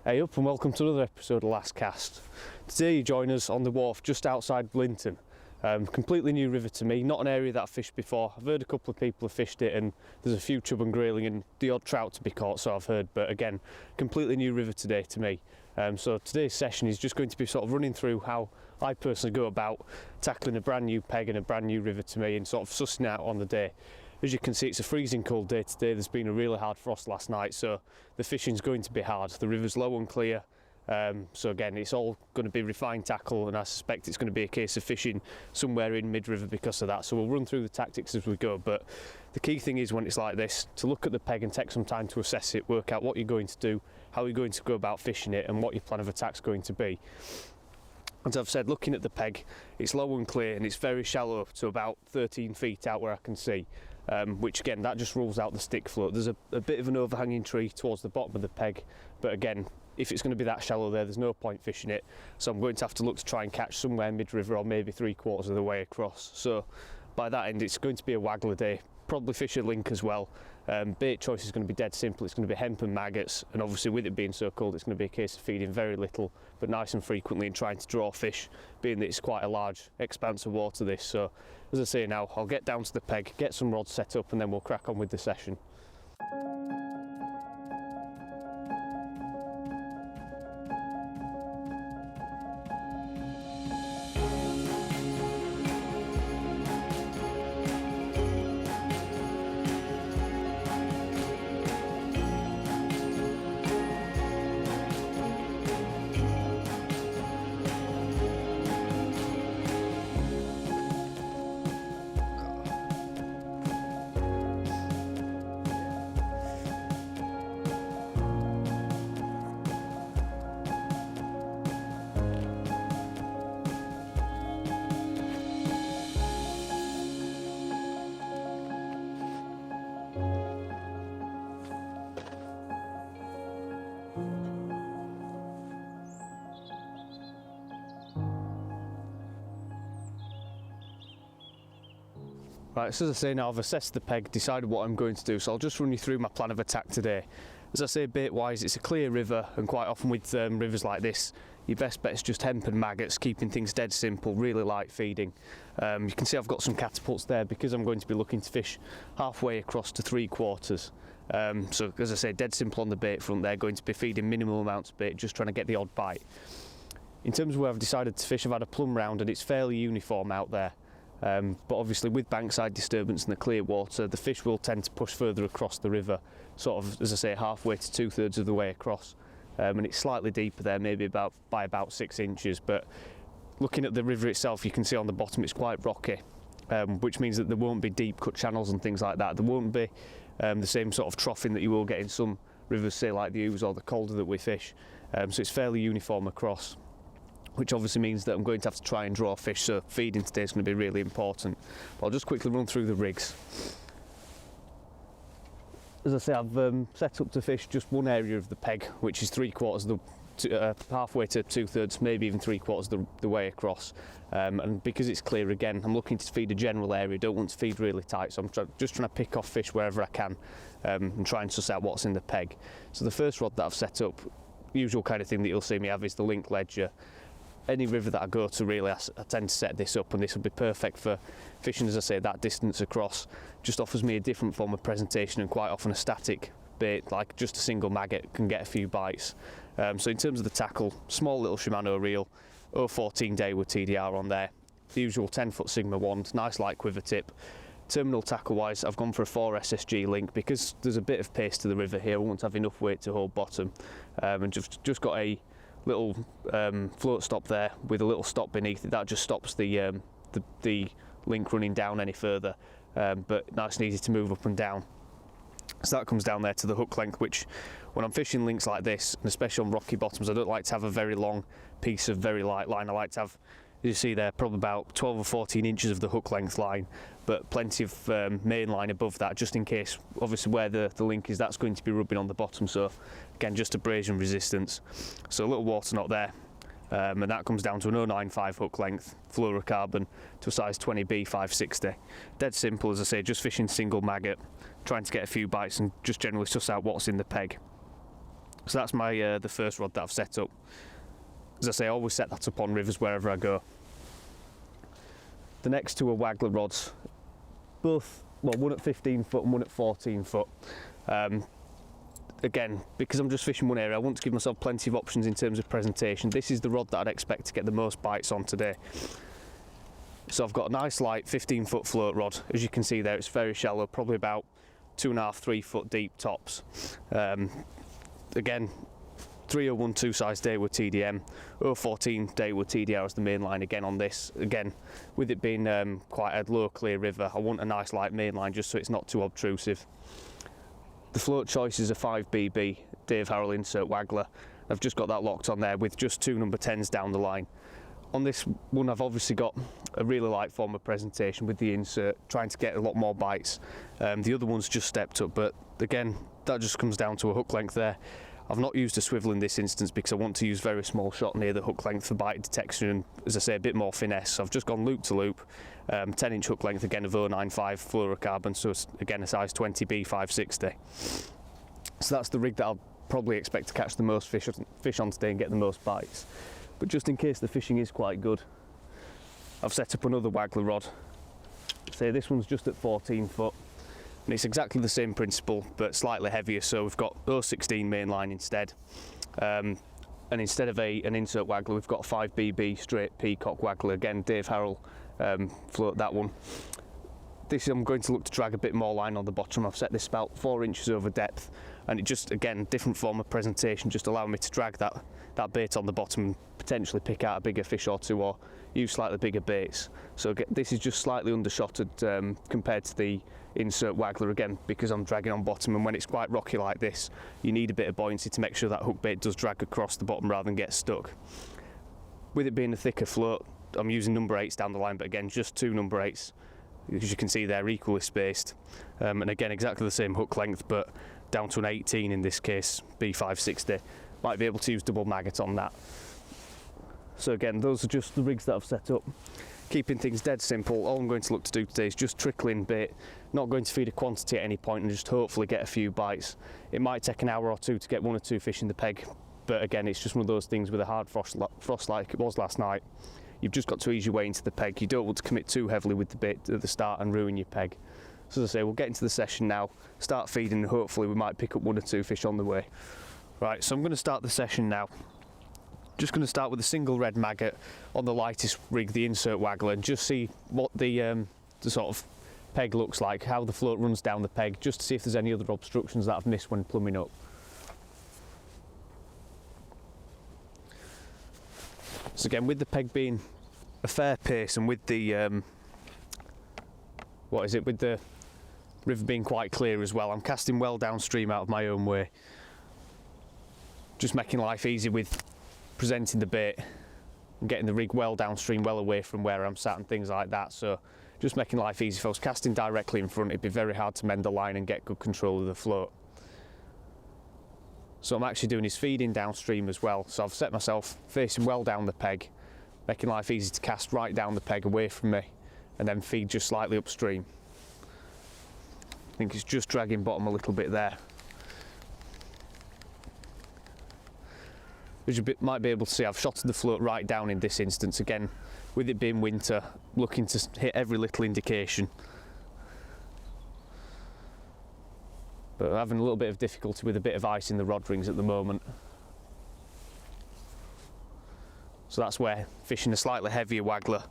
Hey up and welcome to another episode of Last Cast. Today you join us on the wharf just outside Linton. Completely new river to me, not an area that I've fished before. I've heard a couple of people have fished it and there's a few chub and grayling and the odd trout to be caught, so I've heard, but again, completely new river today to me. So today's session is just going to be sort of running through how I personally go about tackling a brand new peg and a brand new river to me and sort of sussing out on the day. As you can see, it's a freezing cold day today. There's been a really hard frost last night, so the fishing's going to be hard. The river's low and clear, so again, it's all going to be refined tackle, and I suspect it's going to be a case of fishing somewhere in mid-river because of that. So we'll run through the tactics as we go, but the key thing is when it's like this, to look at the peg and take some time to assess it, work out what you're going to do, how you're going to go about fishing it, and what your plan of attack's going to be. As I've said, looking at the peg, it's low and clear and it's very shallow to about 13 feet out where I can see, which again, that just rules out the stick float. There's a bit of an overhanging tree towards the bottom of the peg, but again, if it's going to be that shallow there's no point fishing it, so I'm going to have to look to try and catch somewhere mid-river or maybe 3/4 of the way across. So by that end it's going to be a waggler day, probably fish a link as well. Bait choice is going to be dead simple. It's going to be hemp and maggots, and obviously with it being so cold it's going to be a case of feeding very little but nice and frequently and trying to draw fish, being that it's quite a large expanse of water this. So as I say now, I'll get down to the peg, get some rods set up, and then we'll crack on with the session. Right, so as I say now, I've assessed the peg, decided what I'm going to do, so I'll just run you through my plan of attack today. As I say, bait wise, it's a clear river, and quite often with rivers like this, your best bet is just hemp and maggots, keeping things dead simple, really light feeding. You can see I've got some catapults there because I'm going to be looking to fish halfway across to 3/4. So as I say, dead simple on the bait front, they're going to be feeding minimal amounts of bait, just trying to get the odd bite. In terms of where I've decided to fish, I've had a plumb round and it's fairly uniform out there. But obviously with bankside disturbance and the clear water, the fish will tend to push further across the river, sort of, as I say, halfway to 2/3 of the way across, and it's slightly deeper there, maybe by about 6 inches. But looking at the river itself, you can see on the bottom it's quite rocky, which means that there won't be deep cut channels and things like that. There won't be the same sort of troughing that you will get in some rivers, say like the Ouse or the Calder that we fish, so it's fairly uniform across, which obviously means that I'm going to have to try and draw fish, so feeding today is going to be really important. But I'll just quickly run through the rigs. As I say, I've set up to fish just one area of the peg, which is 3/4 of the halfway to 2/3, maybe even 3/4 of the way across. And because it's clear again, I'm looking to feed a general area, don't want to feed really tight, so I'm just trying to pick off fish wherever I can, and try and suss out what's in the peg. So the first rod that I've set up, usual kind of thing that you'll see me have, is the link ledger. Any river that I go to, really, I tend to set this up, and this will be perfect for fishing, as I say, that distance across. Just offers me a different form of presentation, and quite often a static bait, like just a single maggot, can get a few bites. So in terms of the tackle, small little Shimano reel, 014 day with TDR on there, the usual 10-foot Sigma wand, nice light quiver tip. Terminal tackle wise, I've gone for a 4 SSG link because there's a bit of pace to the river here. I won't have enough weight to hold bottom, and just got a little float stop there with a little stop beneath it. That just stops the link running down any further, but nice and easy to move up and down. So that comes down there to the hook length, which when I'm fishing links like this, and especially on rocky bottoms, I don't like to have a very long piece of very light line. I like to have, as you see there, probably about 12 or 14 inches of the hook length line, but plenty of main line above that, just in case, obviously where the link is, that's going to be rubbing on the bottom. So again, just abrasion resistance. So a little water knot there, and that comes down to an 095 hook length, fluorocarbon, to a size 20B 560. Dead simple, as I say, just fishing single maggot, trying to get a few bites and just generally suss out what's in the peg. So that's my the first rod that I've set up. As I say, I always set that up on rivers wherever I go. The next two are waggler rods, both, well, one at 15 foot and one at 14 foot. Again, because I'm just fishing one area, I want to give myself plenty of options in terms of presentation. This is the rod that I'd expect to get the most bites on today. So I've got a nice light 15 foot float rod. As you can see there, it's very shallow, probably about 2.5 3 foot deep tops. Again, 3012 size Daywood TDM, 014 Daywood TDR as the main line again on this. Again, with it being quite a low clear river, I want a nice light main line just so it's not too obtrusive. The float choice is a 5BB Dave Harrell insert waggler. I've just got that locked on there with just two number 10s down the line. On this one I've obviously got a really light form of presentation with the insert, trying to get a lot more bites. The other one's just stepped up, but again, that just comes down to a hook length there. I've not used a swivel in this instance because I want to use very small shot near the hook length for bite detection and, as I say, a bit more finesse. So I've just gone loop to loop, 10-inch hook length again of 095 fluorocarbon, so it's again a size 20B 560. So that's the rig that I'll probably expect to catch the most fish on today and get the most bites. But just in case the fishing is quite good, I've set up another waggler rod. Say this one's just at 14 foot. And it's exactly the same principle but slightly heavier, so we've got 016 main line instead, and instead of an insert waggler we've got a 5BB straight peacock waggler, again Dave Harrell float, that one. This I'm going to look to drag a bit more line on the bottom. I've set this about 4 inches over depth, and it just, again, different form of presentation, just allowing me to drag that bait on the bottom and potentially pick out a bigger fish or two or use slightly bigger baits. So this is just slightly undershotted compared to the insert waggler, again because I'm dragging on bottom, and when it's quite rocky like this you need a bit of buoyancy to make sure that hook bait does drag across the bottom rather than get stuck. With it being a thicker float, I'm using number 8s down the line, but again just two number 8s, as you can see they're equally spaced, and again exactly the same hook length but down to an 18 in this case, B560. Might be able to use double maggot on that. So again, those are just the rigs that I've set up, keeping things dead simple. All I'm going to look to do today is just trickle in bait, not going to feed a quantity at any point, and just hopefully get a few bites. It might take an hour or two to get 1 or 2 fish in the peg, but again it's just one of those things with a hard frost like it was last night. You've just got to ease your way into the peg. You don't want to commit too heavily with the bait at the start and ruin your peg. So as I say, we'll get into the session now, start feeding, and hopefully we might pick up 1 or 2 fish on the way. Right, so I'm going to start the session now. Just going to start with a single red maggot on the lightest rig, the insert waggler, and just see what the sort of peg looks like, how the float runs down the peg, just to see if there's any other obstructions that I've missed when plumbing up. So again, with the peg being a fair pace and with the with the river being quite clear as well, I'm casting well downstream out of my own way, just making life easy with presenting the bait and getting the rig well downstream, well away from where I'm sat and things like that. So just making life easy. If I was casting directly in front, it'd be very hard to mend the line and get good control of the float. So I'm actually doing is feeding downstream as well. So I've set myself facing well down the peg, making life easy to cast right down the peg away from me, and then feed just slightly upstream. I think it's just dragging bottom a little bit there. As you might be able to see, I've shotted the float right down in this instance. Again, with it being winter, looking to hit every little indication. But I'm having a little bit of difficulty with a bit of ice in the rod rings at the moment. So that's where fishing a slightly heavier waggler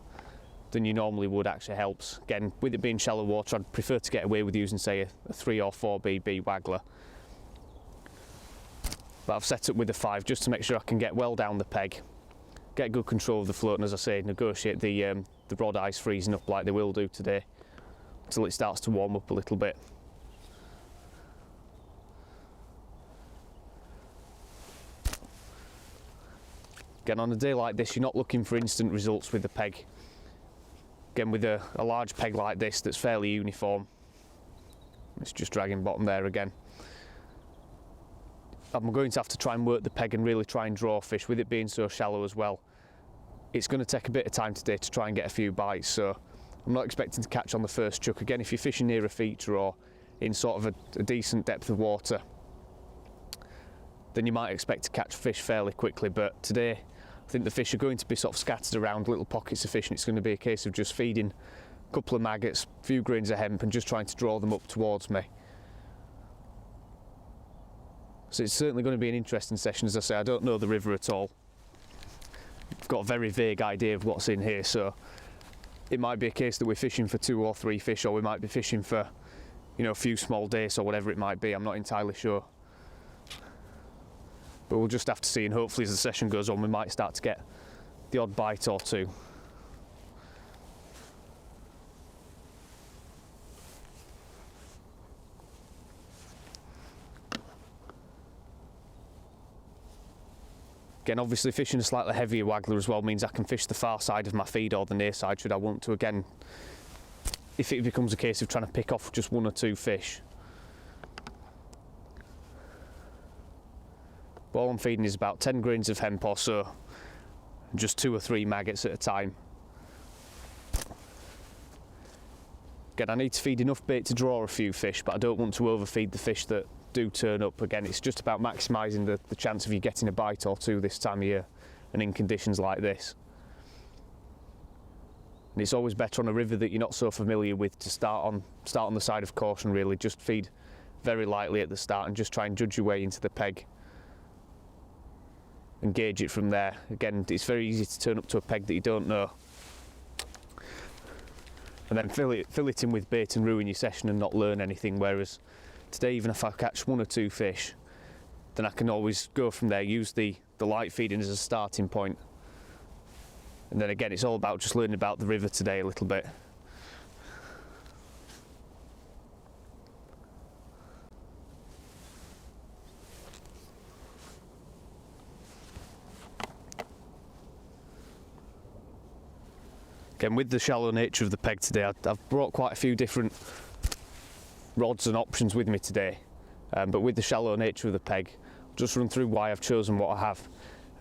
than you normally would actually helps. Again, with it being shallow water, I'd prefer to get away with using, say, a 3 or 4BB waggler. But I've set up with a 5 just to make sure I can get well down the peg, get good control of the float, and as I say, negotiate the rod ice freezing up like they will do today until it starts to warm up a little bit. Again, on a day like this, you're not looking for instant results with the peg. Again, with a large peg like this that's fairly uniform, it's just dragging bottom there again. I'm going to have to try and work the peg and really try and draw fish, with it being so shallow as well. It's going to take a bit of time today to try and get a few bites, so I'm not expecting to catch on the first chuck. Again, if you're fishing near a feature or in sort of a decent depth of water, then you might expect to catch fish fairly quickly. But today, I think the fish are going to be sort of scattered around little pockets of fish, and it's going to be a case of just feeding a couple of maggots, a few grains of hemp, and just trying to draw them up towards me. So it's certainly going to be an interesting session. As I say, I don't know the river at all. I've got a very vague idea of what's in here, so it might be a case that we're fishing for 2 or 3 fish, or we might be fishing for, you know, a few small days or whatever it might be. I'm not entirely sure. But we'll just have to see, and hopefully as the session goes on we might start to get the odd bite or two. Again, obviously fishing a slightly heavier waggler as well means I can fish the far side of my feed or the near side should I want to. Again, if it becomes a case of trying to pick off just 1 or 2 fish. But all I'm feeding is about 10 grains of hemp or so, and just 2 or 3 maggots at a time. Again, I need to feed enough bait to draw a few fish, but I don't want to overfeed the fish that do turn up. Again, it's just about maximising the chance of you getting a bite or 2 this time of year and in conditions like this. And it's always better on a river that you're not so familiar with to start on the side of caution really. Just feed very lightly at the start and just try and judge your way into the peg and gauge it from there. Again, it's very easy to turn up to a peg that you don't know and then fill it in with bait and ruin your session and not learn anything, whereas today, even if I catch 1 or 2 fish, then I can always go from there, use the light feeding as a starting point. And then again, it's all about just learning about the river today a little bit. Again, with the shallow nature of the peg today, I've brought quite a few different rods and options with me today, but with the shallow nature of the peg, I'll just run through why I've chosen what I have.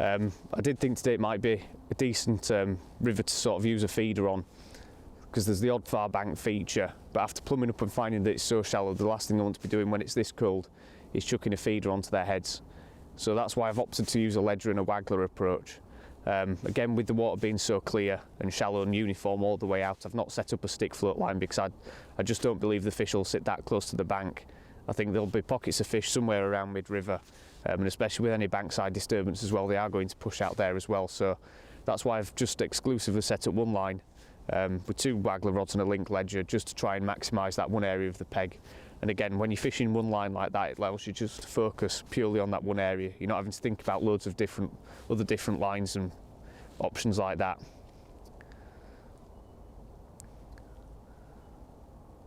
I did think today it might be a decent river to sort of use a feeder on, because there's the odd far bank feature, but after plumbing up and finding that it's so shallow, the last thing I want to be doing when it's this cold is chucking a feeder onto their heads. So that's why I've opted to use a ledger and a waggler approach. Again, with the water being so clear and shallow and uniform all the way out, I've not set up a stick float line because I just don't believe the fish will sit that close to the bank. I think there'll be pockets of fish somewhere around mid-river, and especially with any bankside disturbance as well, they are going to push out there as well. So that's why I've just exclusively set up one line with 2 waggler rods and a link ledger, just to try and maximise that one area of the peg. And again, when you're fishing one line like that, it allows you just to focus purely on that one area. You're not having to think about loads of other different lines and options like that.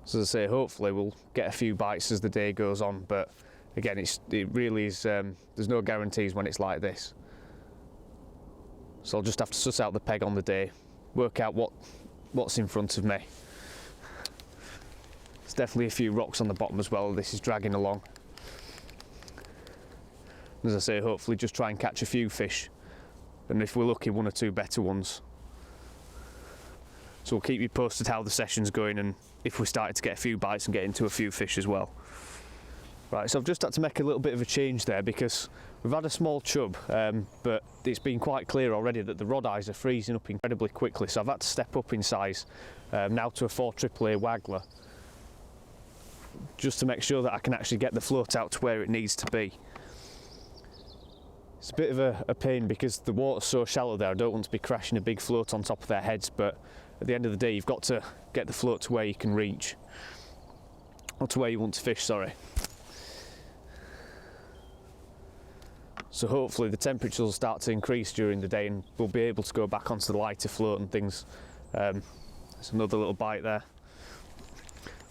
So as I say, hopefully we'll get a few bites as the day goes on, but again, it really is, there's no guarantees when it's like this. So I'll just have to suss out the peg on the day, work out what's in front of me. There's definitely a few rocks on the bottom as well. This is dragging along. As I say, hopefully just try and catch a few fish, and if we're lucky, 1 or 2 better ones. So we'll keep you posted how the session's going and if we started to get a few bites and get into a few fish as well. Right, so I've just had to make a little bit of a change there because we've had a small chub, but it's been quite clear already that the rod eyes are freezing up incredibly quickly, so I've had to step up in size now to a 4 AAA waggler, just to make sure that I can actually get the float out to where it needs to be. It's a bit of a pain because the water's so shallow there. I don't want to be crashing a big float on top of their heads, but at the end of the day you've got to get the float to where you can reach, or to where you want to fish, sorry. So hopefully the temperatures will start to increase during the day and we'll be able to go back onto the lighter float and things. There's another little bite there.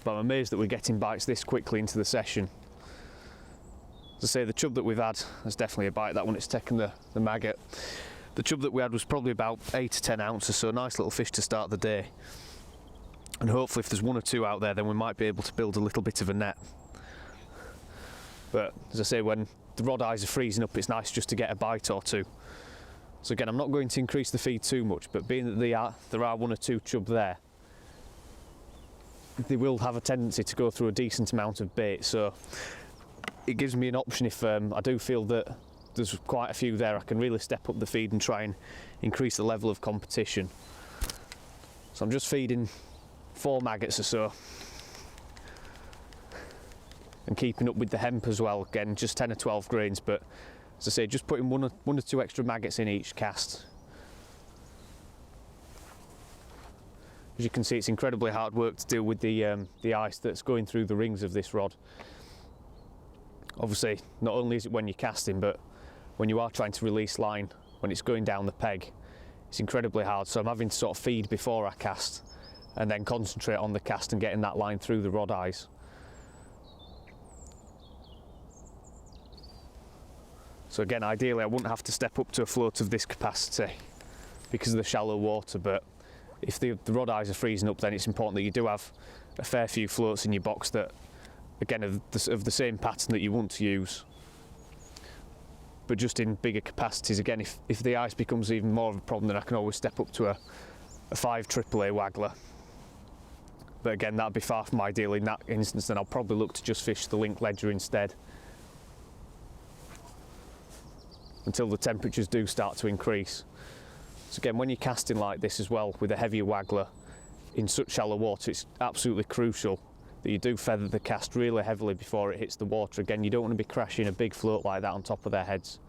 But I'm amazed that we're getting bites this quickly into the session. As I say, the chub that we've had, there's definitely a bite. That one, it's taken the maggot. The chub that we had was probably about 8 to 10 ounces, so a nice little fish to start the day. And hopefully if there's 1 or 2 out there, then we might be able to build a little bit of a net. But as I say, when the rod eyes are freezing up, it's nice just to get a bite or 2. So again, I'm not going to increase the feed too much, but being that there are 1 or 2 chub there, they will have a tendency to go through a decent amount of bait. So it gives me an option if I do feel that there's quite a few there. I can really step up the feed and try and increase the level of competition. So I'm just feeding 4 maggots or so, and keeping up with the hemp as well. Again, just 10 or 12 grains, but as I say, just putting one or two extra maggots in each cast. As you can see, it's incredibly hard work to deal with the ice that's going through the rings of this rod. Obviously, not only is it when you're casting, but when you are trying to release line, when it's going down the peg, it's incredibly hard. So I'm having to sort of feed before I cast and then concentrate on the cast and getting that line through the rod eyes. So again, ideally I wouldn't have to step up to a float of this capacity because of the shallow water, but if the rod eyes are freezing up, then it's important that you do have a fair few floats in your box that, again, of the same pattern that you want to use, but just in bigger capacities. Again, if the ice becomes even more of a problem, then I can always step up to a 5 AAA waggler. But again, that'd be far from ideal in that instance. Then I'll probably look to just fish the link ledger instead, until the temperatures do start to increase. So again, when you're casting like this as well with a heavier waggler in such shallow water, it's absolutely crucial that you do feather the cast really heavily before it hits the water. Again, you don't want to be crashing a big float like that on top of their heads.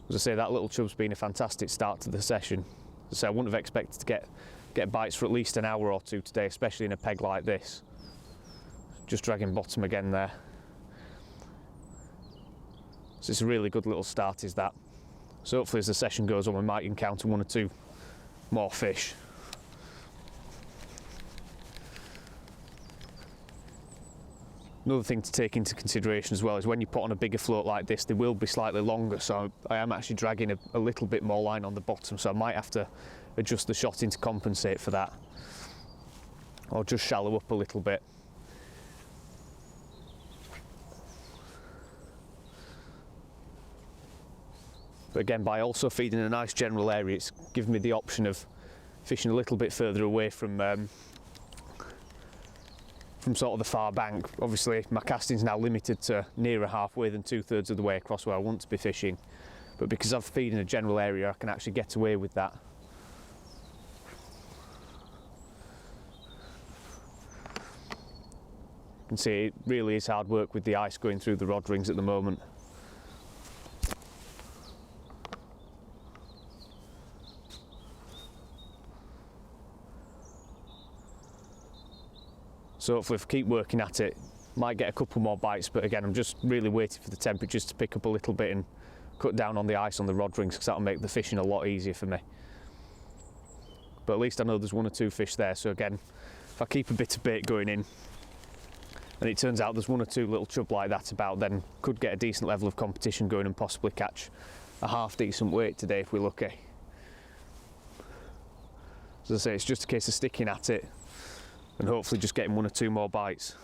As I say, that little chub's been a fantastic start to the session. As I say, I wouldn't have expected to get bites for at least an hour or two today, especially in a peg like this. Just dragging bottom again there. So it's a really good little start, is that. So hopefully as the session goes on, we might encounter 1 or 2 more fish. Another thing to take into consideration as well is when you put on a bigger float like this, they will be slightly longer, so I am actually dragging a little bit more line on the bottom, so I might have to adjust the shotting to compensate for that, or just shallow up a little bit. But again, by also feeding a nice general area, it's given me the option of fishing a little bit further away from sort of the far bank. Obviously, my casting's now limited to nearer halfway than 2/3 of the way across where I want to be fishing. But because I'm feeding a general area, I can actually get away with that. You can see it really is hard work with the ice going through the rod rings at the moment. So hopefully if I keep working at it, might get a couple more bites, but again, I'm just really waiting for the temperatures to pick up a little bit and cut down on the ice on the rod rings, because that'll make the fishing a lot easier for me. But at least I know there's 1 or 2 fish there, so again, if I keep a bit of bait going in, and it turns out there's 1 or 2 little chub like that about, then could get a decent level of competition going and possibly catch a half decent weight today if we're lucky. As I say, it's just a case of sticking at it and hopefully just getting 1 or 2 more bites.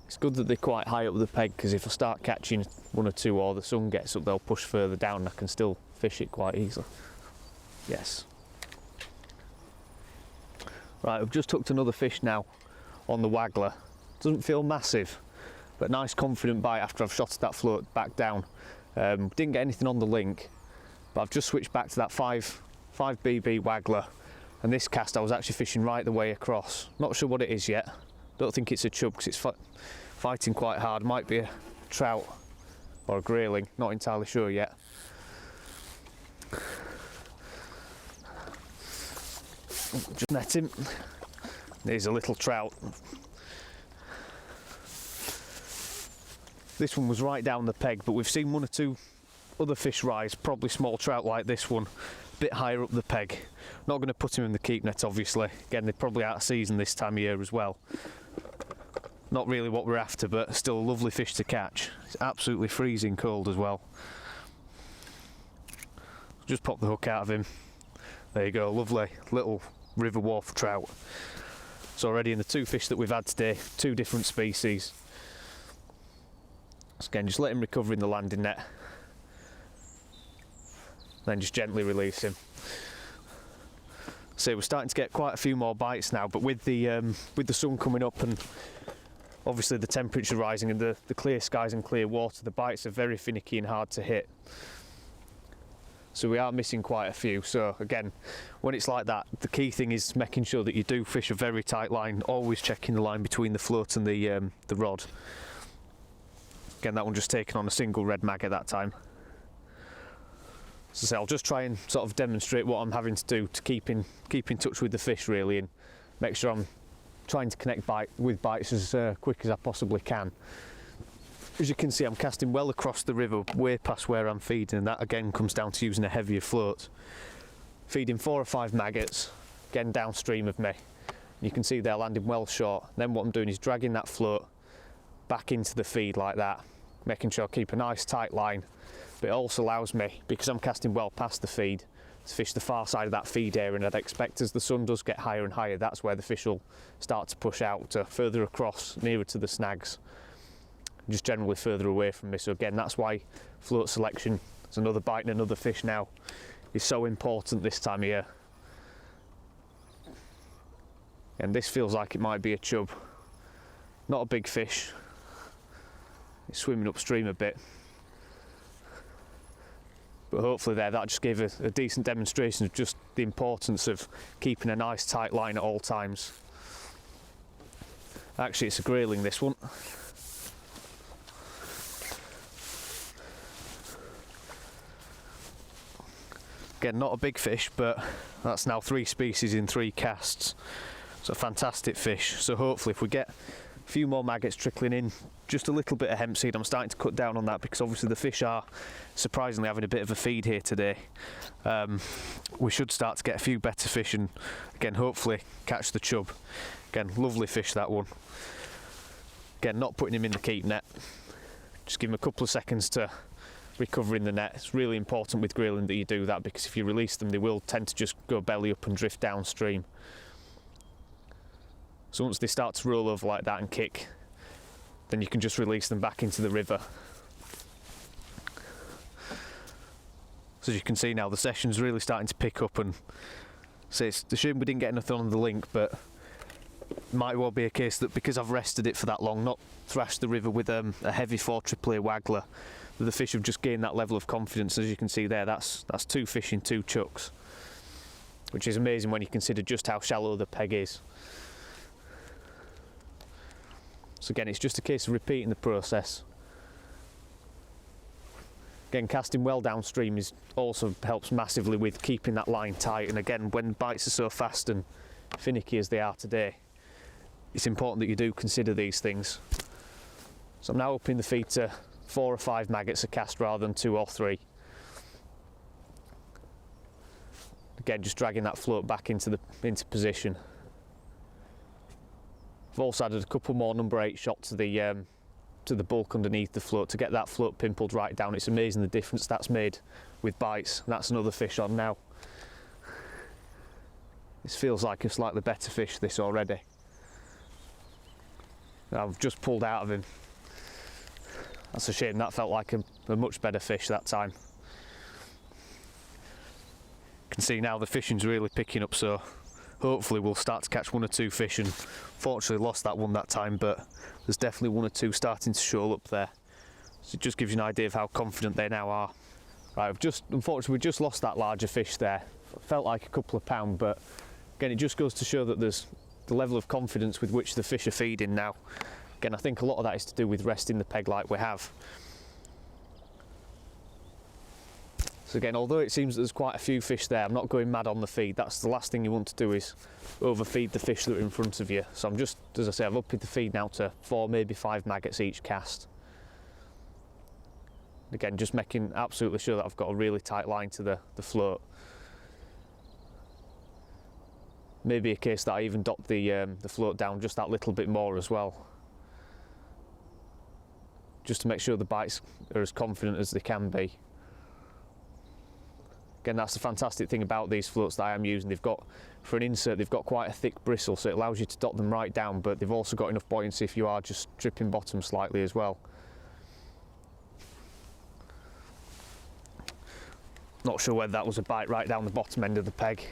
It's good that they're quite high up the peg, because if I start catching 1 or 2 or the sun gets up, they'll push further down and I can still fish it quite easily. Yes. Right, I've just hooked another fish now on the waggler. Doesn't feel massive, but nice confident bite after I've shotted that float back down. Didn't get anything on the link, but I've just switched back to that 5 BB waggler, and this cast I was actually fishing right the way across. Not sure what it is yet. Don't think it's a chub because it's fighting quite hard. Might be a trout or a grayling, not entirely sure yet. Just net him. There's a little trout. This one was right down the peg, but we've seen 1 or 2 other fish rise, probably small trout like this one, a bit higher up the peg. Not going to put him in the keep net, obviously. Again, they're probably out of season this time of year as well. Not really what we're after, but still a lovely fish to catch. It's absolutely freezing cold as well. Just pop the hook out of him. There you go, lovely little River Wharfe trout. It's already in the 2 fish that we've had today, 2 different species. So again, just let him recover in the landing net, then just gently release him. So we're starting to get quite a few more bites now, but with the sun coming up and obviously the temperature rising and the clear skies and clear water, the bites are very finicky and hard to hit. So we are missing quite a few. So again, when it's like that, the key thing is making sure that you do fish a very tight line, always checking the line between the float and the rod. Again, that one just taken on a single red mag at that time. So I'll just try and sort of demonstrate what I'm having to do to keep in touch with the fish really, and make sure I'm trying to connect with bites as quick as I possibly can. As you can see, I'm casting well across the river, way past where I'm feeding, and that again comes down to using a heavier float. Feeding 4 or 5 maggots, again downstream of me. You can see they're landing well short. Then what I'm doing is dragging that float back into the feed like that, making sure I keep a nice tight line. But it also allows me, because I'm casting well past the feed, to fish the far side of that feed area, and I'd expect as the sun does get higher and higher, that's where the fish will start to push out to further across, nearer to the snags, just generally further away from me. So again, that's why float selection, as another bite and another fish now, is so important this time of year. And this feels like it might be a chub. Not a big fish. It's swimming upstream a bit. But hopefully that just gave a decent demonstration of just the importance of keeping a nice tight line at all times. Actually, it's a grayling, this one. Again, not a big fish, but that's now 3 species in 3 casts. It's a fantastic fish. So hopefully if we get a few more maggots trickling in, just a little bit of hemp seed, I'm starting to cut down on that because obviously the fish are surprisingly having a bit of a feed here today. We should start to get a few better fish and again hopefully catch the chub. Again, lovely fish that one. Again, not putting him in the keep net, just give him a couple of seconds to recover in the net. It's really important with grayling that you do that, because if you release them they will tend to just go belly up and drift downstream. So once they start to roll over like that and kick, then you can just release them back into the river. So as you can see now, the session's really starting to pick up, and so it's a shame we didn't get anything on the link, but it might well be a case that because I've rested it for that long, not thrashed the river with a heavy 4 AAA waggler, that the fish have just gained that level of confidence. As you can see there, that's 2 fish in 2 chucks, which is amazing when you consider just how shallow the peg is. So again, it's just a case of repeating the process. Again, casting well downstream also helps massively with keeping that line tight, and again, when bites are so fast and finicky as they are today, it's important that you do consider these things. So I'm now upping the feed to 4 or 5 maggots a cast rather than 2 or 3. Again, just dragging that float back into position. I've also added a couple more number 8 shot to the bulk underneath the float to get that float pimpled right down. It's amazing the difference that's made with bites. That's another fish on now. This feels like a slightly better fish, this already. I've just pulled out of him. That's a shame, that felt like a much better fish that time. You can see now the fishing's really picking up, so hopefully we'll start to catch 1 or 2 fish, and fortunately lost that one that time, but there's definitely 1 or 2 starting to shoal up there. So it just gives you an idea of how confident they now are. Right, unfortunately we just lost that larger fish there. Felt like a couple of pound, but again it just goes to show that there's the level of confidence with which the fish are feeding now. Again, I think a lot of that is to do with resting the peg like we have. So again, although it seems that there's quite a few fish there, I'm not going mad on the feed. That's the last thing you want to do, is overfeed the fish that are in front of you. So I'm just, as I say, I've upped the feed now to 4, maybe 5 maggots each cast. Again, just making absolutely sure that I've got a really tight line to the float. Maybe a case that I even dot the float down just that little bit more as well, just to make sure the bites are as confident as they can be. Again, that's the fantastic thing about these floats that I am using. They've got, for an insert, they've got quite a thick bristle, so it allows you to dot them right down, but they've also got enough buoyancy if you are just tripping bottom slightly as well. Not sure whether that was a bite right down the bottom end of the peg.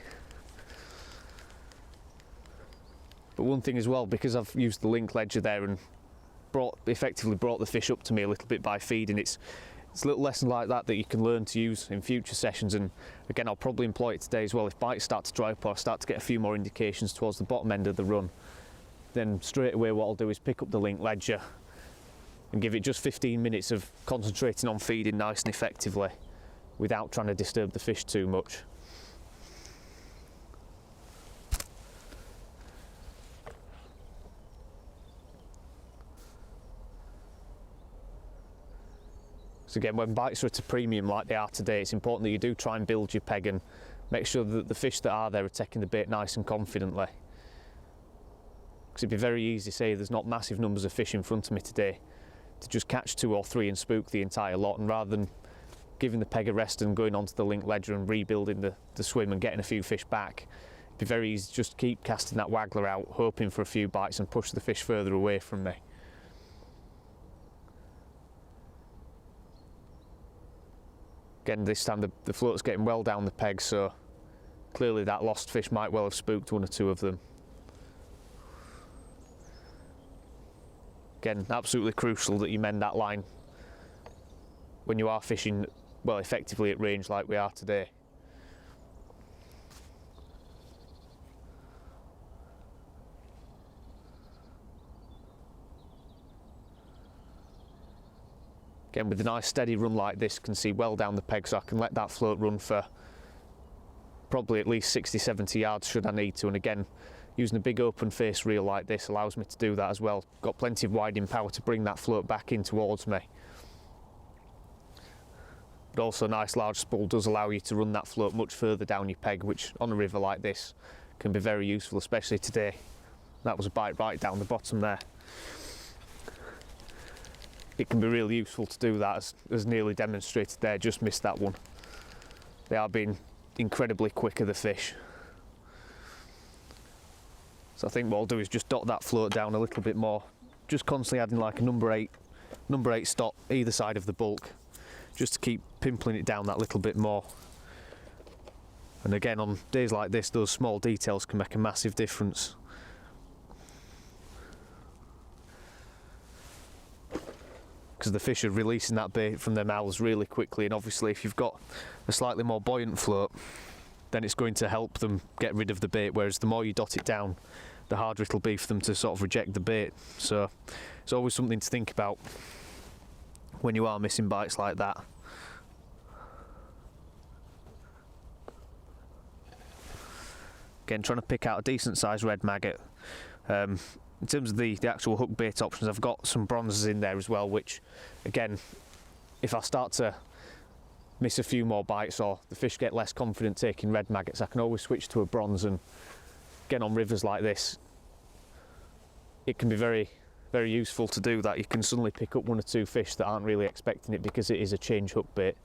But one thing as well, because I've used the link ledger there and effectively brought the fish up to me a little bit by feeding, it's a little lesson like that that you can learn to use in future sessions. And again, I'll probably employ it today as well. If bites start to dry up or I start to get a few more indications towards the bottom end of the run, then straight away what I'll do is pick up the link ledger and give it just 15 minutes of concentrating on feeding nice and effectively without trying to disturb the fish too much. So again, when bites are at a premium like they are today, it's important that you do try and build your peg and make sure that the fish that are there are taking the bait nice and confidently. Because it'd be very easy, say there's not massive numbers of fish in front of me today, to just catch 2 or 3 and spook the entire lot, and rather than giving the peg a rest and going onto the link ledger and rebuilding the swim and getting a few fish back, it'd be very easy to just keep casting that waggler out, hoping for a few bites and push the fish further away from me. Again, this time the float's getting well down the peg, so clearly that lost fish might well have spooked 1 or 2 of them. Again, absolutely crucial that you mend that line when you are fishing, well, effectively at range like we are today. Again, with a nice steady run like this, can see well down the peg, so I can let that float run for probably at least 60-70 yards should I need to. And again, using a big open face reel like this allows me to do that as well. Got plenty of widening power to bring that float back in towards me. But also a nice large spool does allow you to run that float much further down your peg, which on a river like this can be very useful, especially today. That was a bite right down the bottom there. It can be really useful to do that, as nearly demonstrated there. Just missed that one. They are being incredibly quick of the fish. So I think what I'll do is just dot that float down a little bit more, just constantly adding like a number 8 stop either side of the bulk, just to keep pimpling it down that little bit more. And again, on days like this, those small details can make a massive difference. Because the fish are releasing that bait from their mouths really quickly, and obviously if you've got a slightly more buoyant float, then it's going to help them get rid of the bait, whereas the more you dot it down, the harder it'll be for them to sort of reject the bait. So it's always something to think about when you are missing bites like that. Again, trying to pick out a decent sized red maggot. In terms of the actual hook bait options, I've got some bronzes in there as well, which again, if I start to miss a few more bites or the fish get less confident taking red maggots, I can always switch to a bronze. And again, on rivers like this, it can be very, very useful to do that. You can suddenly pick up 1 or 2 fish that aren't really expecting it, because it is a change hook bait.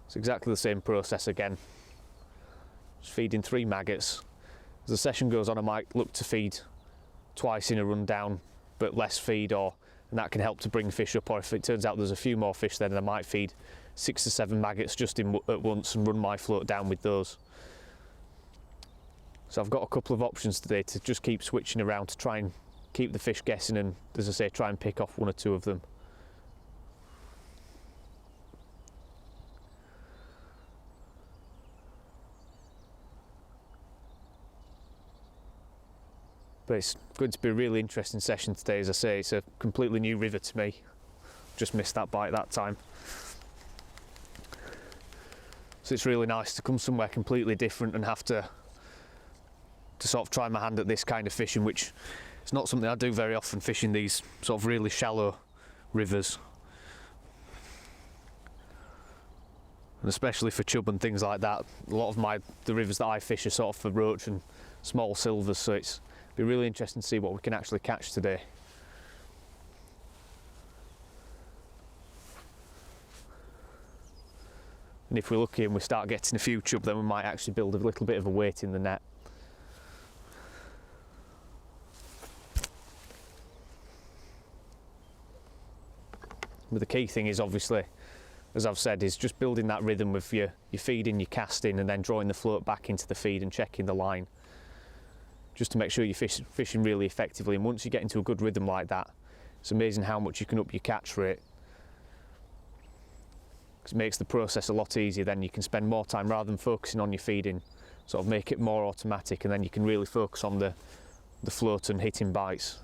It's exactly the same process again. Just feeding 3 maggots. As the session goes on, I might look to feed twice in a run down, but less feed, and that can help to bring fish up. Or if it turns out there's a few more fish, then I might feed 6 to 7 maggots just at once and run my float down with those. So I've got a couple of options today to just keep switching around to try and keep the fish guessing, and as I say, try and pick off 1 or 2 of them. But it's going to be a really interesting session today. As I say, it's a completely new river to me. Just missed that bite that time. So it's really nice to come somewhere completely different and have to sort of try my hand at this kind of fishing, which is not something I do very often, fishing these sort of really shallow rivers. And especially for chub and things like that, a lot of the rivers that I fish are sort of for roach and small silvers, so it's be really interesting to see what we can actually catch today. And if we're lucky and we start getting a few chub, then we might actually build a little bit of a weight in the net. But the key thing is obviously, as I've said, is just building that rhythm with your feeding, your casting, and then drawing the float back into the feed and checking the line, just to make sure you're fishing really effectively. And once you get into a good rhythm like that, it's amazing how much you can up your catch rate. It makes the process a lot easier. Then you can spend more time, rather than focusing on your feeding, sort of make it more automatic, and then you can really focus on the float and hitting bites.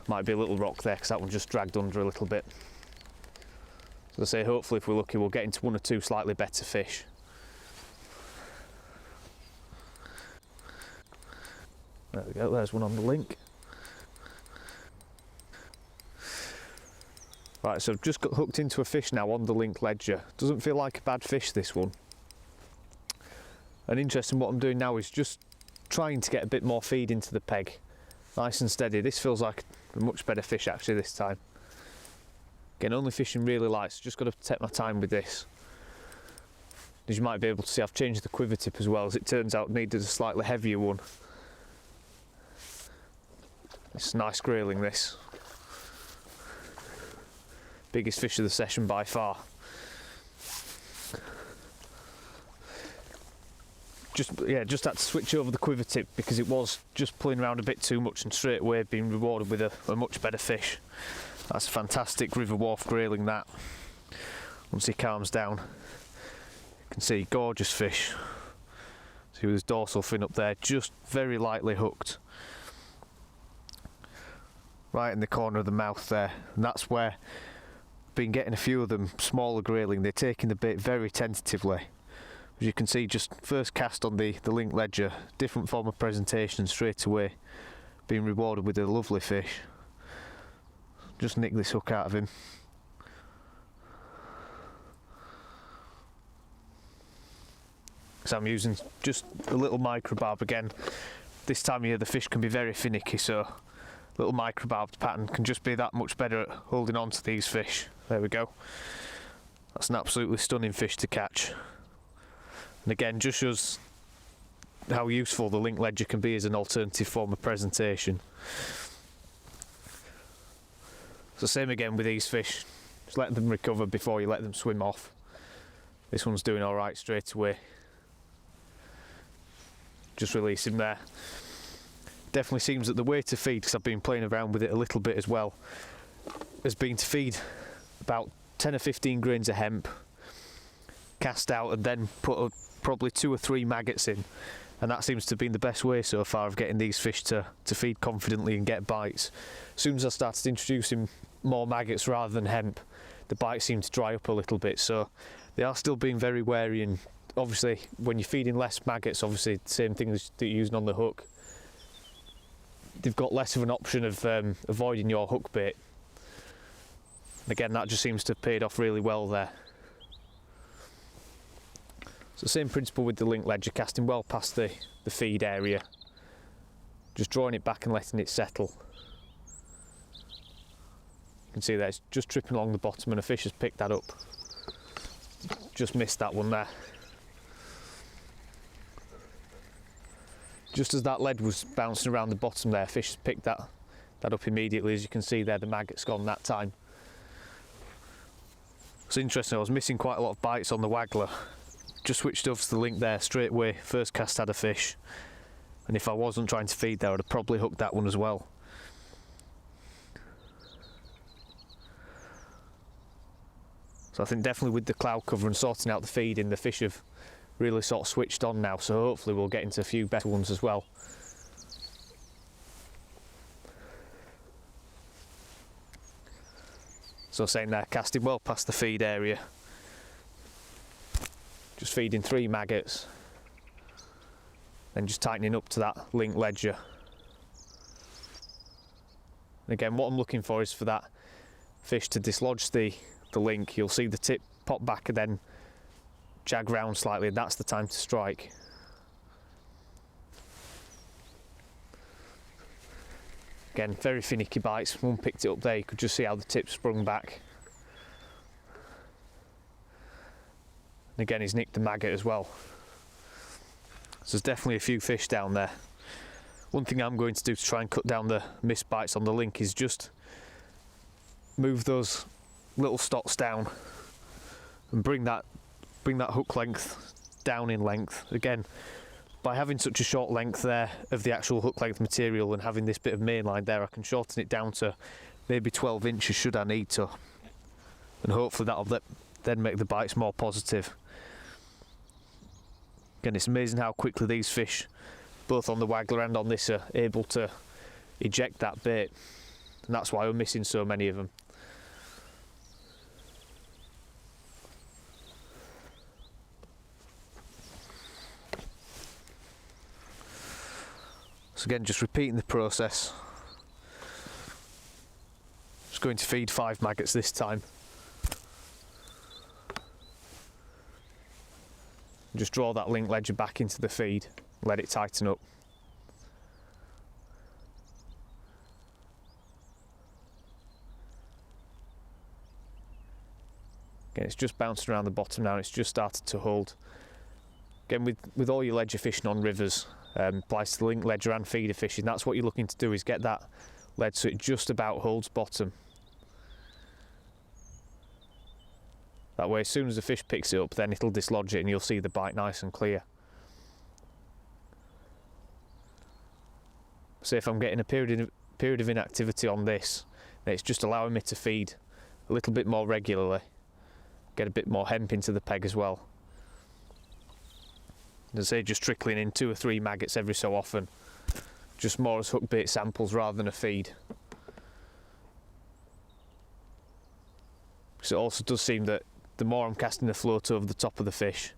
Might be a little rock there because that one just dragged under a little bit. So I say, hopefully if we're lucky we'll get into one or two slightly better fish. There we go, there's one on the link. Right, so I've just got hooked into a fish now on the link ledger. Doesn't feel like a bad fish, this one. And interesting, what I'm doing now is just trying to get a bit more feed into the peg. Nice and steady. This feels like a much better fish actually this time. Again, only fishing really light, so just got to take my time with this. As you might be able to see, I've changed the quiver tip as well, as it turns out needed a slightly heavier one. It's nice grayling, this. Biggest fish of the session by far. Just had to switch over the quiver tip because it was just pulling around a bit too much, and straight away being rewarded with a much better fish. That's a fantastic River Wharfe grayling, that. Once he calms down, you can see gorgeous fish. See with his dorsal fin up there, just very lightly hooked. Right in the corner of the mouth there, and that's where I've been getting a few of them smaller grayling. They're taking the bait very tentatively. As you can see, just first cast on the link ledger, different form of presentation, straight away being rewarded with a lovely fish. Just nick this hook out of him. So I'm using just a little microbarb again. This time of year the fish can be very finicky, so little microbarbed pattern can just be that much better at holding on to these fish. There we go. That's an absolutely stunning fish to catch. And again, just shows how useful the link ledger can be as an alternative form of presentation. So same again with these fish, just let them recover before you let them swim off. This one's doing alright straight away. Just release him there. Definitely seems that the way to feed, because I've been playing around with it a little bit as well, has been to feed about 10 or 15 grains of hemp, cast out, and then put probably 2 or 3 maggots in, and that seems to have been the best way so far of getting these fish to feed confidently and get bites. As soon as I started introducing more maggots rather than hemp, the bites seem to dry up a little bit, so they are still being very wary. And obviously when you're feeding less maggots, obviously the same thing as that you're using on the hook, they've got less of an option of avoiding your hook bait. And again, that just seems to have paid off really well there. So same principle with the link ledger, casting well past the feed area, just drawing it back and letting it settle. You can see there it's just tripping along the bottom, and a fish has picked that up. Just missed that one there. Just as that lead was bouncing around the bottom there, fish has picked that up immediately. As you can see there, the maggot's gone that time. It's interesting, I was missing quite a lot of bites on the waggler. Just switched over to the link there straight away, first cast had a fish, and if I wasn't trying to feed there I'd have probably hooked that one as well. So I think definitely with the cloud cover and sorting out the feeding, the fish have really sort of switched on now, so hopefully we'll get into a few better ones as well. So saying there, casting well past the feed area, just feeding 3 maggots, then just tightening up to that link ledger. And again, what I'm looking for is for that fish to dislodge the link. You'll see the tip pop back and then jag round slightly, and that's the time to strike. Again, very finicky bites. One picked it up there, you could just see how the tip sprung back. And again, he's nicked the maggot as well. So there's definitely a few fish down there. One thing I'm going to do to try and cut down the missed bites on the link is just move those little stocks down and bring that hook length down in length. Again, by having such a short length there of the actual hook length material and having this bit of mainline there, I can shorten it down to maybe 12 inches should I need to, and hopefully that'll then make the bites more positive. Again, it's amazing how quickly these fish, both on the waggler and on this, are able to eject that bait, and that's why we're missing so many of them. So again, just repeating the process. Just going to feed 5 maggots this time. Just draw that link ledger back into the feed, let it tighten up. Again, it's just bounced around the bottom now, it's just started to hold. Again, with all your ledger fishing on rivers, applies to the link ledger and feeder fishing, that's what you're looking to do, is get that lead so it just about holds bottom. That way, as soon as the fish picks it up, then it'll dislodge it and you'll see the bite nice and clear. So if I'm getting a period of inactivity on this, then it's just allowing me to feed a little bit more regularly, get a bit more hemp into the peg as well. As I say, just trickling in 2 or 3 maggots every so often, just more as hook bait samples rather than a feed. So it also does seem that the more I'm casting the float over the top of the fish,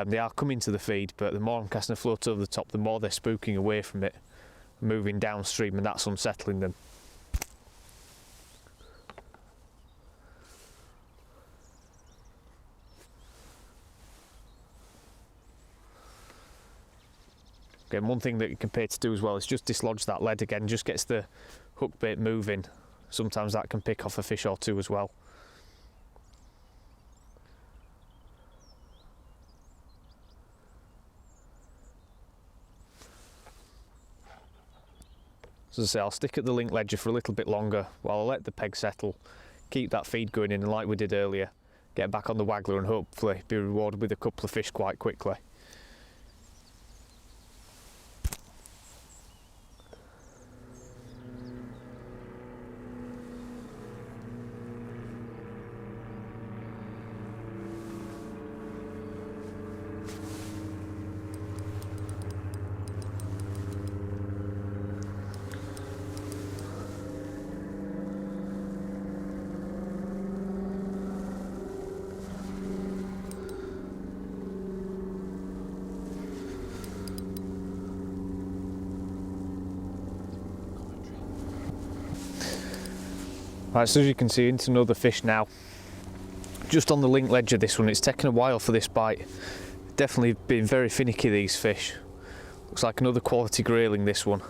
they are coming to the feed, but the more I'm casting the float over the top, the more they're spooking away from it, moving downstream, and that's unsettling them. Again, one thing that you can pay to do as well is just dislodge that lead again, just gets the hook bait moving. Sometimes that can pick off a fish or two as well. So as I say, I'll stick at the link ledger for a little bit longer while I let the peg settle, keep that feed going in, and like we did earlier, get back on the waggler and hopefully be rewarded with a couple of fish quite quickly. Right, so as you can see, into another fish now. Just on the link ledger, this one, it's taken a while for this bite. Definitely been very finicky, these fish. Looks like another quality grayling, this one.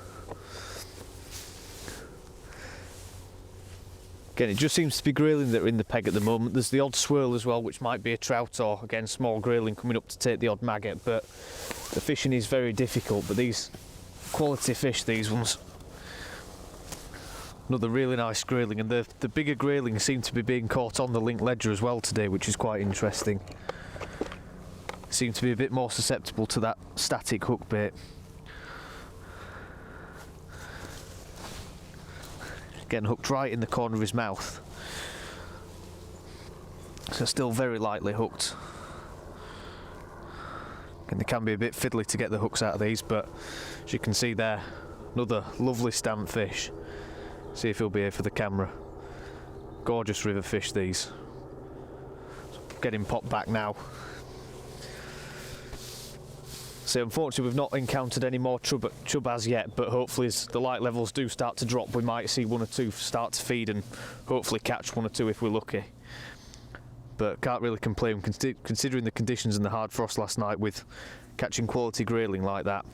Again, it just seems to be grayling that are in the peg at the moment. There's the odd swirl as well, which might be a trout or, again, small grayling coming up to take the odd maggot, but the fishing is very difficult. But these quality fish, these ones. Another really nice grayling, and the bigger graylings seem to be being caught on the link ledger as well today, which is quite interesting. Seem to be a bit more susceptible to that static hook bait. Getting hooked right in the corner of his mouth. So still very lightly hooked. And they can be a bit fiddly to get the hooks out of these, but as you can see there, another lovely stamp fish. See if he'll be here for the camera. Gorgeous river fish, these. Getting popped back now. So unfortunately we've not encountered any more chub as yet, but hopefully as the light levels do start to drop, we might see 1 or 2 start to feed and hopefully catch 1 or 2 if we're lucky. But can't really complain considering the conditions and the hard frost last night, with catching quality grayling like that.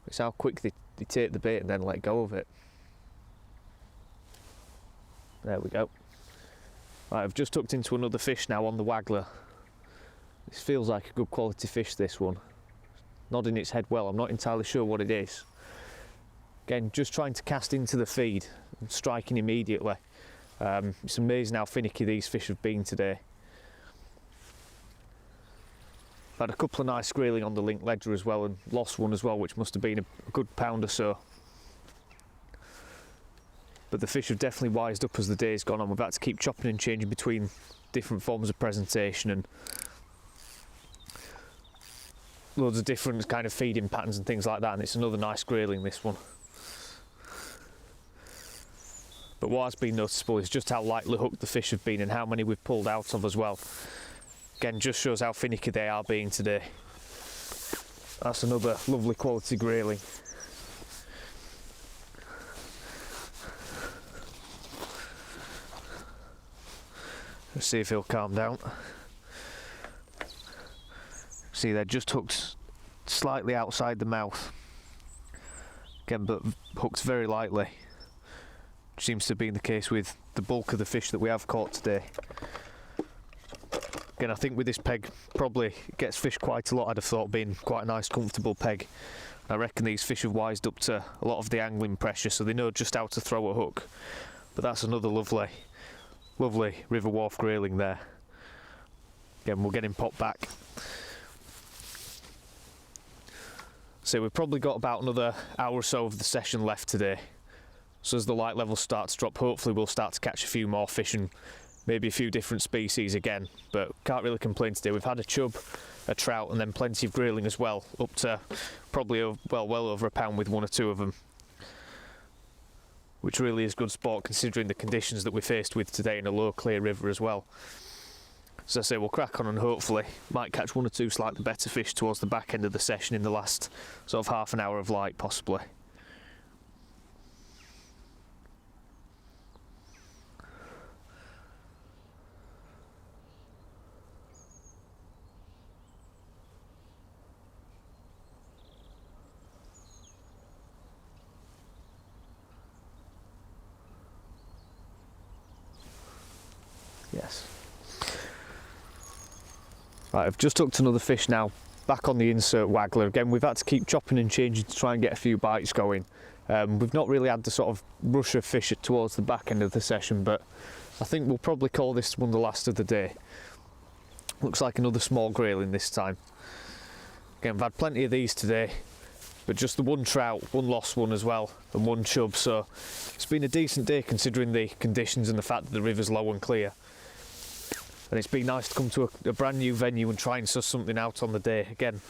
It's how quick they take the bait and then let go of it. There we go. Right, I've just hooked into another fish now on the waggler. This feels like a good quality fish, this one. Nodding its head well, I'm not entirely sure what it is. Again, just trying to cast into the feed and striking immediately. It's amazing how finicky these fish have been today. I've had a couple of nice squealing on the link ledger as well, and lost one as well, which must have been a good pound or so. But the fish have definitely wised up as the day's gone on. We've had to keep chopping and changing between different forms of presentation and loads of different kind of feeding patterns and things like that, and it's another nice grayling, this one. But what has been noticeable is just how lightly hooked the fish have been and how many we've pulled out of as well. Again, just shows how finicky they are being today. That's another lovely quality grayling. Let's see if he'll calm down. See, they're just hooked slightly outside the mouth. Again, but hooked very lightly. Which seems to be the case with the bulk of the fish that we have caught today. Again, I think with this peg, probably gets fished quite a lot, I'd have thought, being quite a nice comfortable peg. I reckon these fish have wised up to a lot of the angling pressure, so they know just how to throw a hook. But that's another lovely River Wharfe grayling there. Again, we'll get him popped back. So we've probably got about another hour or so of the session left today. So as the light levels start to drop, hopefully we'll start to catch a few more fish and maybe a few different species again. But can't really complain today. We've had a chub, a trout, and then plenty of grayling as well, up to probably well over a pound with one or two of them, which really is good sport considering the conditions that we faced with today in a low clear river as well. As I say, we'll crack on and hopefully might catch one or two slightly better fish towards the back end of the session in the last sort of half an hour of light possibly. Yes. Right, I've just hooked another fish now, back on the insert waggler. Again, we've had to keep chopping and changing to try and get a few bites going. We've not really had the sort of rush of fish towards the back end of the session, but I think we'll probably call this one the last of the day. Looks like another small grayling this time. Again, I've had plenty of these today, but just the one trout, one lost one as well, and one chub, so it's been a decent day considering the conditions and the fact that the river's low and clear. And it's been nice to come to a brand new venue and try and suss something out on the day. Again,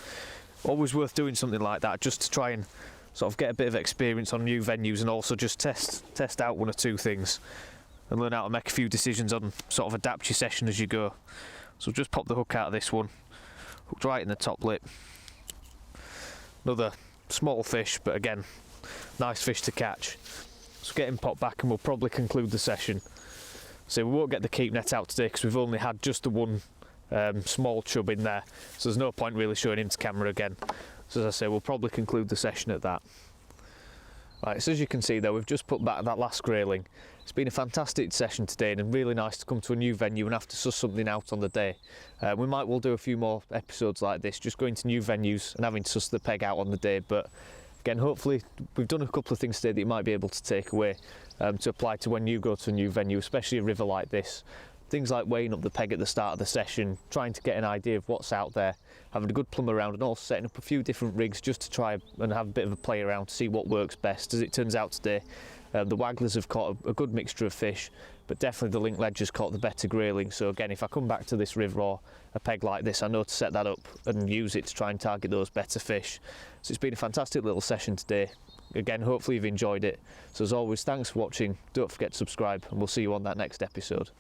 always worth doing something like that just to try and sort of get a bit of experience on new venues and also just test out one or two things and learn how to make a few decisions on sort of adapt your session as you go. So just pop the hook out of this one, hooked right in the top lip. Another small fish, but again, nice fish to catch. So get him popped back and we'll probably conclude the session. So we won't get the keep net out today because we've only had just the one small chub in there, so there's no point really showing him to camera again. So as I say, we'll probably conclude the session at that. Right, so as you can see there, we've just put back that last grayling. It's been a fantastic session today and really nice to come to a new venue and have to suss something out on the day. We might well do a few more episodes like this, just going to new venues and having to suss the peg out on the day, but again, hopefully we've done a couple of things today that you might be able to take away to apply to when you go to a new venue, especially a river like this. Things like weighing up the peg at the start of the session, trying to get an idea of what's out there, having a good plumb around, and also setting up a few different rigs just to try and have a bit of a play around to see what works best. As it turns out today, the wagglers have caught a good mixture of fish, but definitely the link ledger's caught the better grayling. So again, if I come back to this river or a peg like this, I know to set that up and use it to try and target those better fish. So it's been a fantastic little session today. Again, hopefully you've enjoyed it. So as always, thanks for watching. Don't forget to subscribe and we'll see you on that next episode.